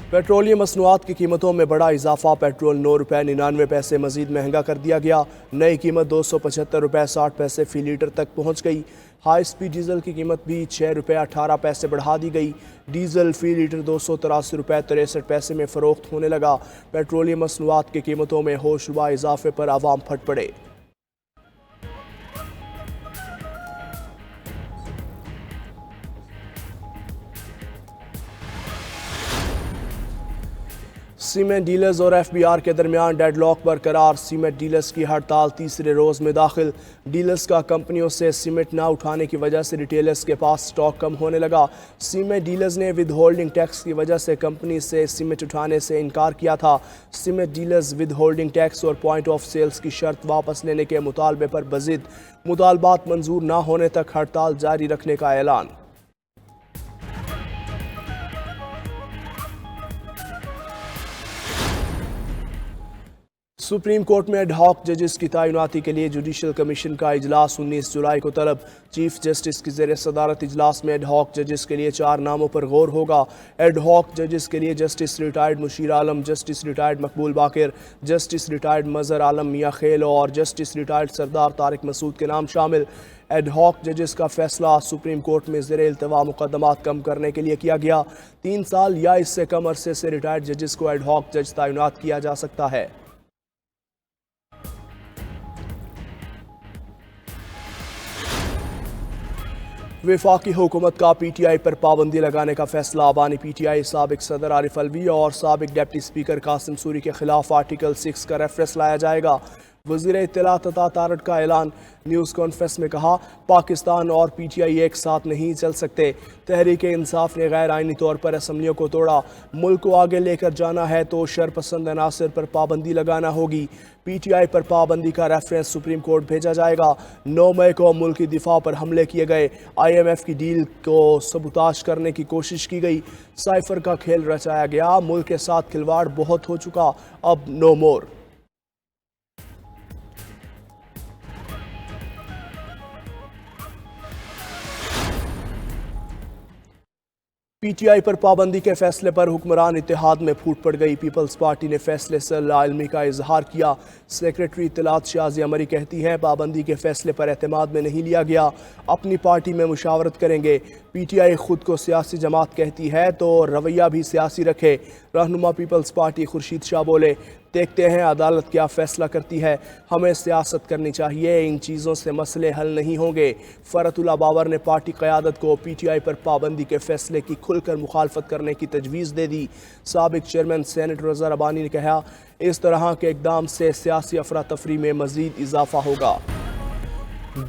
Petroleum मसनूआत की कीमतों में बड़ा इजाफा। पेट्रोल 9 रुपये 99 पैसे मजीद महंगा कर दिया गया। नई कीमत 275 रुपये 60 पैसे फ़ी लीटर तक पहुँच गई। हाई स्पीड डीजल की कीमत भी 6 रुपये 18 पैसे बढ़ा दी गई। डीजल फ़ी लीटर 283 रुपये 63 पैसे में फ़रोख्त होने लगा। पेट्रोलियम मसनूआत की कीमतों में होशरुबा इजाफे पर आवाम फट पड़े। सीमेंट डीलर्स और एफबीआर के दरमियान डेडलॉक बरकरार। सीमेंट डीलर्स की हड़ताल तीसरे रोज में दाखिल। डीलर्स का कंपनियों से सीमेंट ना उठाने की वजह से रिटेलर्स के पास स्टॉक कम होने लगा। सीमेंट डीलर्स ने विद होल्डिंग टैक्स की वजह से कंपनी से सीमेंट उठाने से इनकार किया था। Cement dealers with holding tax और पॉइंट ऑफ सेल्स की शर्त वापस लेने के मुतालबे पर मज़ीद मुतालबात मंजूर न होने तक हड़ताल जारी रखने का ऐलान। सुप्रीम कोर्ट में एडहॉक जजेस की तैनाती के लिए जुडिशल कमीशन का इजलास 19 जुलाई को तलब। चीफ जस्टिस की ज़ेर सदारत इजलास में एडहॉक जजेस के लिए 4 नामों पर गौर होगा। एडहॉक जजेस के लिए जस्टिस रिटायर्ड मुशीर आलम, जस्टिस रिटायर्ड मकबूल बाकिर, जस्टिस रिटायर्ड मजहर आलम मियाँ खेल और जस्टिस रिटायर्ड सरदार तारिक मसूद के नाम शामिल। एडहॉक जजेस का फैसला सुप्रीम कोर्ट में ज़ेर इल्तवा मुकदमात कम करने के लिए किया गया। 3 साल या इससे कम अरसे से रिटायर्ड जजेस को एडहॉक जज तैनात किया जा सकता है। वफाकी हुकूमत का पीटीआई पर पाबंदी लगाने का फैसला। बानी पीटीआई साबिक सदर आरिफ अलवी और साबिक डिप्टी स्पीकर कासिम सूरी के खिलाफ आर्टिकल 6 का रेफरेंस लाया जाएगा। वज़ीर इत्तला तथा तारट का ऐलान। न्यूज़ कॉन्फ्रेंस में कहा, पाकिस्तान और पीटीआई एक साथ नहीं चल सकते। तहरीक इंसाफ ने गैर आइनी तौर पर असम्बलियों को तोड़ा। मुल्क को आगे लेकर जाना है तो शरपसंद अनासर पर पाबंदी लगाना होगी। पीटीआई पर पाबंदी का रेफरेंस सुप्रीम कोर्ट भेजा जाएगा। 9 मई को मुल्क की दिफा पर हमले किए गए। IMF की डील को सबूताज करने की कोशिश की गई। साइफर का खेल रचाया गया। मुल्क के साथ खिलवाड़ बहुत हो चुका, अब नो मोर। पीटीआई पर पाबंदी के फैसले पर हुक्मरान इत्तेहाद में फूट पड़ गई। पीपल्स पार्टी ने फैसले से लाइलमी का इजहार किया। सेक्रेटरी इत्तलात शाजिया मरी कहती हैं, पाबंदी के फैसले पर एतमाद में नहीं लिया गया, अपनी पार्टी में मुशावरत करेंगे। पीटीआई खुद को सियासी जमात कहती है तो रवैया भी सियासी रखे। रहनुमा पीपल्स पार्टी खुर्शीद शाह बोले, देखते हैं अदालत क्या फैसला करती है, हमें सियासत करनी चाहिए, इन चीज़ों से मसले हल नहीं होंगे। फरतुल्ला बाबर ने पार्टी क़यादत को पीटीआई पर पाबंदी के फैसले की खुलकर मुखालफत करने की तजवीज़ दे दी। साबिक चेयरमैन सेनेट रज़ा रबानी ने कहा, इस तरह के इक़दाम से सियासी अफरा तफरी में मज़ीद इजाफा होगा।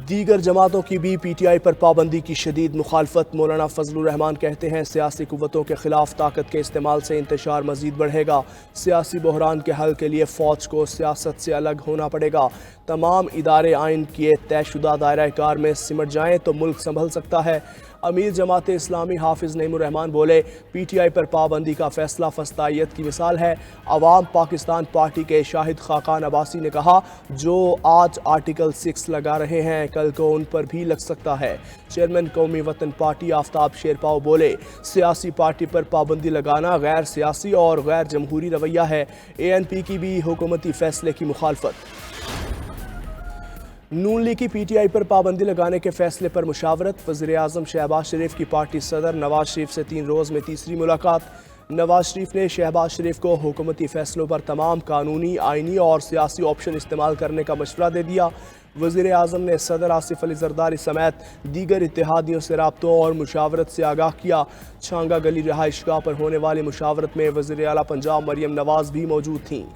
दीगर जमातों की भी पीटीआई पर पाबंदी की शदीद मुखालफत। मौलाना फजलुर रहमान कहते हैं, सियासी कुव्वतों के खिलाफ ताकत के इस्तेमाल से इंतशार मजीद बढ़ेगा। सियासी बहरान के हल के लिए फ़ौज को सियासत से अलग होना पड़ेगा। तमाम इदारे आइन के तयशुदा दायरा कार में सिमट जाएँ तो मुल्क संभल सकता है। अमीर जमात इस्लामी हाफिज़ नईमुर रहमान बोले, पीटीआई पर पाबंदी का फैसला फस्तायत की मिसाल है। अवाम पाकिस्तान पार्टी के शाहिद खाकान अब्बासी ने कहा, जो आज आर्टिकल 6 लगा रहे हैं कल को उन पर भी लग सकता है। चेयरमैन कौमी वतन पार्टी आफ्ताब शेरपाव बोले, सियासी पार्टी पर पाबंदी लगाना गैर सियासी और गैर जमहूरी रवैया है। ANP की भी हुकूमती फैसले की मुखालफत। नून लीग की पीटीआई पर पाबंदी लगाने के फैसले पर मुशावरत। वज़ीर आज़म शहबाज शरीफ की पार्टी सदर नवाज शरीफ से 3 रोज़ में तीसरी मुलाकात। नवाज शरीफ ने शहबाज शरीफ को हुकूमती फैसलों पर तमाम कानूनी, आइनी और सियासी ऑप्शन इस्तेमाल करने का मशवरा दे दिया। वज़ीर आज़म ने सदर आसिफ अली जरदारी समेत दीगर इत्तेहादियों से राब्तों और मुशावरत से आगाह किया। छांगा गली रिहाइशगाह पर होने वाली मुशावरत में वज़ीर आला पंजाब मरियम नवाज भी मौजूद थीं।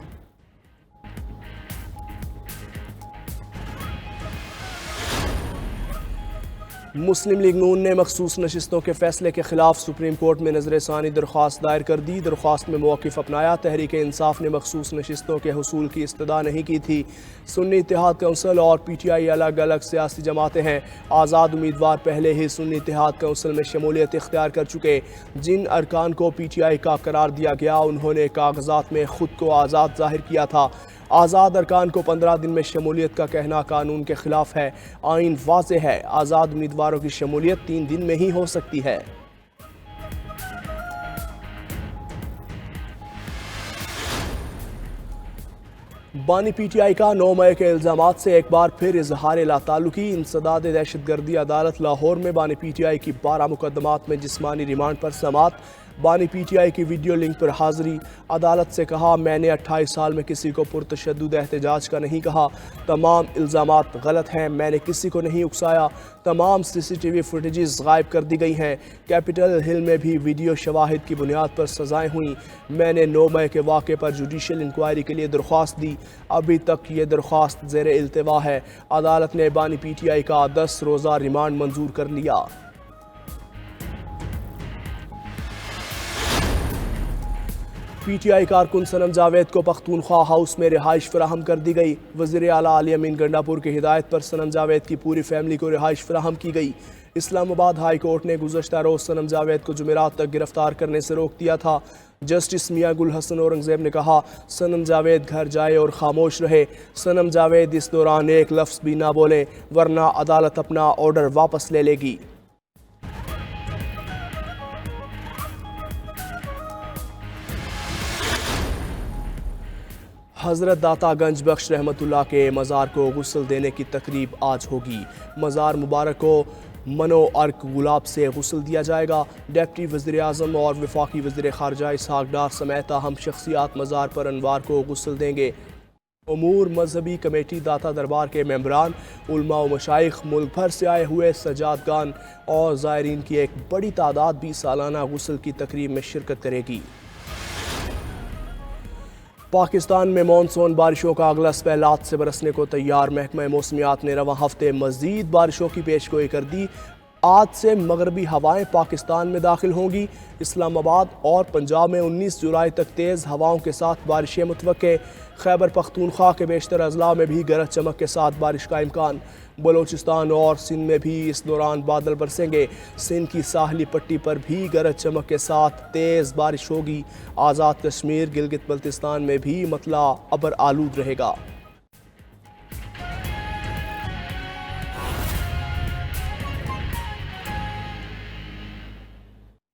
मुस्लिम लीग नून ने मखसूस नशिस्तों के फैसले के खिलाफ सुप्रीम कोर्ट में नजरसानी दरख्वास्त दायर कर दी। दरख्वास्त में मौक़िफ़ अपनाया। तहरीक इंसाफ ने मखसूस नशिस्तों के हुसूल की इस्तदा नहीं की थी। सुन्नी इत्तेहाद कौंसिल और पीटीआई अलग अलग सियासी जमातें हैं। आज़ाद उम्मीदवार पहले ही सुन्नी इत्तेहाद कौंसिल में शमूलियत इख्तियार कर चुके। जिन अरकान को पीटीआई का करार दिया गया उन्होंने कागजात में खुद को आज़ाद जाहिर किया था। आज़ाद अरकान को 15 दिन में शमूलियत का कहना कानून के खिलाफ है। आइन वाज़ेह है, आज़ाद उम्मीदवारों की शमूलियत 3 दिन में ही हो सकती है। बानी पीटीआई का 9 मई के इल्जामात से एक बार फिर इजहार लाताल्लुकी। इंसदाद दहशतगर्दी अदालत लाहौर में बानी पीटीआई की 12 मुकदमात में जिस्मानी रिमांड पर समात। बानी पीटीआई की वीडियो लिंक पर हाजिरी। अदालत से कहा, मैंने 28 साल में किसी को पुरतशद्दुद एहतजाज का नहीं कहा। तमाम इल्जामात गलत हैं, मैंने किसी को नहीं उकसाया। तमाम CCTV फुटेजेस गायब कर दी गई हैं। कैपिटल हिल में भी वीडियो शवाहिद की बुनियाद पर सजाएं हुई। मैंने 9 मई के वाक़े पर जुडिशल इंक्वायरी के लिए दरख्वास्त दी। अभी तक ये दरख्वास्त ज़ेर इल्तिवा है। अदालत ने बानी पीटीआई का 10 रोज़ा रिमांड मंजूर कर लिया। पीटीआई कारकुन सनम जावेद को पख्तूनख्वा हाउस में रिहाइश फराहम कर दी गई। वज़ीर आला अली अमीन गंडापुर की हिदायत पर सनम जावेद की पूरी फैमिली को रिहाइश फराहम की गई। इस्लामाबाद हाई कोर्ट ने गुज़श्ता रोज़ सनम जावेद को जुमेरात तक गिरफ्तार करने से रोक दिया था। जस्टिस मियां गुल हसन औरंगज़ेब ने कहा, सनम जावेद घर जाए और खामोश रहे। सनम जावेद इस दौरान एक लफ्ज़ भी ना बोले, वरना अदालत अपना ऑर्डर वापस ले लेगी। हज़रत दाता गंज बख्श रहमतुल्लाह के मज़ार को गुस्ल देने की तकरीब आज होगी। मज़ार मुबारक को मनो अर्क गुलाब से गुस्ल दिया जाएगा। डिप्टी वज़ीर आज़म और वफाकी वज़ीर ख़ारजा इसहाक़ डार समेत अहम शख्सियात मज़ार पर अनवार को गुस्ल देंगे। उमूर मजहबी कमेटी दाता दरबार के मेंबरान, उलमा व मशाइख, मुल्क भर से आए हुए सजादगान और ज़ायरीन की एक बड़ी तादाद भी सालाना गुस्ल की तकरीब में शिरकत करेगी। पाकिस्तान में मानसून बारिशों का अगला स्पेल लात से बरसने को तैयार। महकमा मौसमियात ने रवां हफ्ते मजीद बारिशों की पेशगोई कर दी। आज से मगरबी हवाएं पाकिस्तान में दाखिल होंगी। इस्लामाबाद और पंजाब में 19 जुलाई तक तेज़ हवाओं के साथ बारिशें मुतवक्के। खैबर पख्तूनख्वा के बेशतर अजला में भी गरज चमक के साथ बारिश का इम्कान। बलोचिस्तान और सिंध में भी इस दौरान बादल बरसेंगे। सिंध की साहली पट्टी पर भी गरज चमक के साथ तेज़ बारिश होगी। आज़ाद कश्मीर, गिलगित बल्तिस्तान में भी मतला अबर आलूद रहेगा।